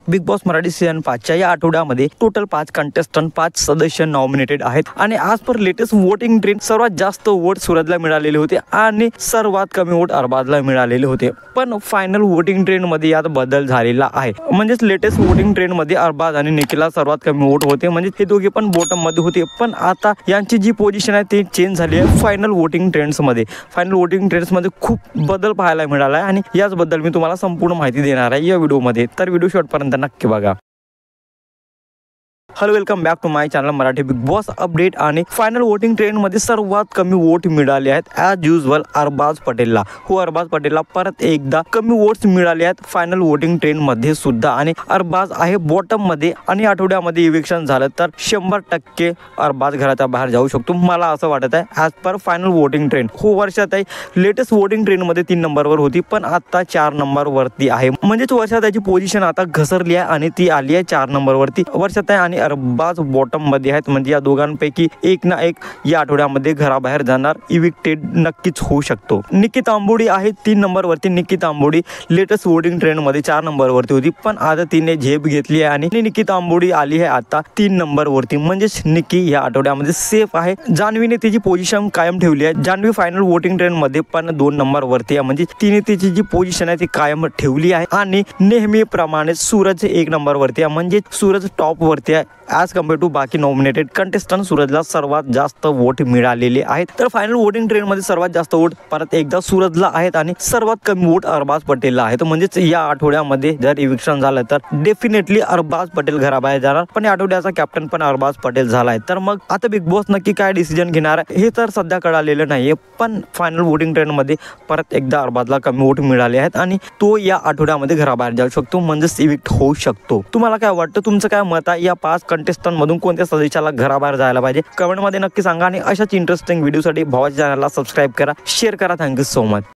Big boss Marathi season 5च्या या आठवड्यामध्ये total 5 contestant 5 सदस्य नॉमिनेटेड आहेत आणि आज पर लेटेस्ट वोटिंग ट्रेंड सर्वात जास्त वोट सूरजला मिळालेले होते आणि सर्वात कमी वोट अरबाजला मिळालेले होते। पण फायनल वोटिंग ट्रेंड मध्ये यात बदल झालेला आहे। म्हणजेच लेटेस्ट वोटिंग ट्रेंड मध्ये अरबाज आणि निखिलला सर्वात कमी वोट होते, म्हणजे हे दोघे पण बॉटम मध्ये होते। पण आता यांची जी पोझिशन आहे ती चेंज झाली आहे फायनल वोटिंग ट्रेंड्स मध्ये। फायनल वोटिंग ट्रेंड्स मध्ये खूप बदल पाहायला मिळाला आहे आणि याचबद्दल मी तुम्हाला संपूर्ण माहिती देणार आहे या व्हिडिओमध्ये, तर व्हिडिओ शेवटपर्यंत नक्की बघा। Hello, welcome back to my channel Marathi Bigg Boss update. आणि फायनल वोटिंग ट्रेंड मध्ये सर्वात कमी वोट मिळाले आहेत ॲज युजल अरबाज पटेलला। अरबाज पटेलला परत एकदा कमी वोट्स मिळाले आहेत फायनल वोटिंग ट्रेंड मध्ये सुद्धा। आणि अरबाज आहे बॉटम मध्ये आणि आठवड्यामध्ये इव्हिक्शन झालं तर 100% अरबाज घराच्या बाहेर जाऊ शकतो, मला असं वाटत आहे as per final voting trend. वर्षात आहे लेटेस्ट वोटिंग ट्रेंड मध्ये 3 नंबरवर होती, पण आता 4 नंबरवरती आहे। म्हणजेच वर्षात त्याची पोझिशन आता घसरली आहे आणि ती आली आहे 4 नंबरवरती वर्षात आहे। आणि अरबाज बॉटम मध्ये आहेत, म्हणजे या दोघांपैकी एक ना एक या आठवड्यामध्ये घराबाहेर जाणार, इविक्टेड नक्कीच होऊ शकतो। निक्की तांबोळी आहे 3 नंबरवरती। Nikki Tamboli latest voting trend मध्ये 4 नंबरवरती होती, पण आता तिने झेप घेतली आहे आणि निक्की तांबोळी आली आहे आता 3 नंबरवरती। म्हणजेच निक्की या आठवड्यामध्ये सेफ आहे। जान्हवीने तिची पोझिशन कायम ठेवली आहे। जान्हवी फायनल वोटिंग ट्रेंड मध्ये पण 2 नंबरवरती आहे, म्हणजे तिने तिची जी पोझिशन आहे ती कायम ठेवली आहे। आणि नेहमीप्रमाणे सूरज 1 नंबरवरती आहे, म्हणजे सूरज टॉप वरती आहे ॲज कम्पेअर टू बाकी नॉमिनेटेड कंटेस्टंट। सूरजला सर्वात जास्त वोट मिळालेले आहेत, तर फायनल वोटिंग ट्रेंड मध्ये सर्वात जास्त वोट परत एकदा सूरजला आहेत आणि सर्वात कमी वोट अरबाज पटेलला आहेत। म्हणजेच या आठवड्यामध्ये जर इव्हिक्शन झालं तर डेफिनेटली अरबाज पटेल घराबाहेर जाणार, पण या आठवड्याचा कॅप्टन पण अरबाज पटेल झाला आहे। तर मग आता बिग बॉस नक्की काय डिसिजन घेणार आहे हे तर सध्या कळालेलं नाहीये, पण फायनल वोटिंग ट्रेंड मध्ये परत एकदा अरबाजला कमी वोट मिळाले आहेत आणि तो या आठवड्यामध्ये घराबाहेर जाऊ शकतो, म्हणजेच इव्हिक्ट होऊ शकतो। तुम्हाला काय वाटतं, तुमचं काय मत आहे? या 5 कंटेस्टंट मधून कोणत्या सदस्याला घराबाहेर जायला पाहिजे कमेंट मध्ये नक्की सांगा। आणि अशाच इंटरेस्टिंग व्हिडिओसाठी भावाच्या चॅनलला सबस्क्राईब करा, शेअर करा। Thank you so much.